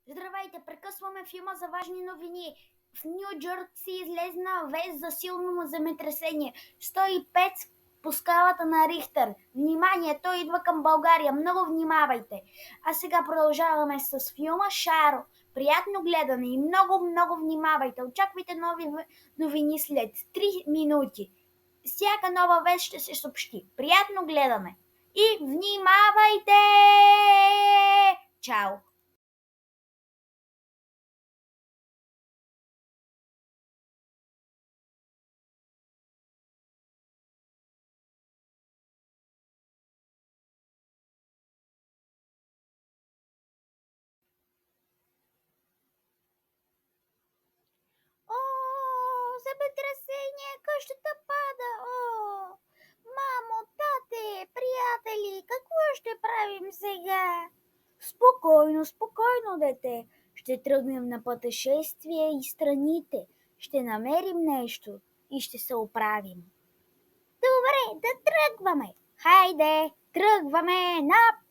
Здравейте, прекъсваме филма за важни новини. В Ню Джерси излезна вест за силно земетресение. 105 по скалата на Рихтер. Внимание, той идва към България. Много внимавайте. А сега продължаваме с филма Шаро. Приятно гледане и много внимавайте. Очаквайте нови новини след 3 минути. Всяка нова вест ще се съобщи. Приятно гледане и внимавайте! Чао! О, земетресение, къщата пада. О, мамо, тате, приятели, какво ще правим сега? Спокойно, дете. Ще тръгнем на пътешествие и страните. Ще намерим нещо и ще се оправим. Добре, да тръгваме. Хайде, тръгваме напред.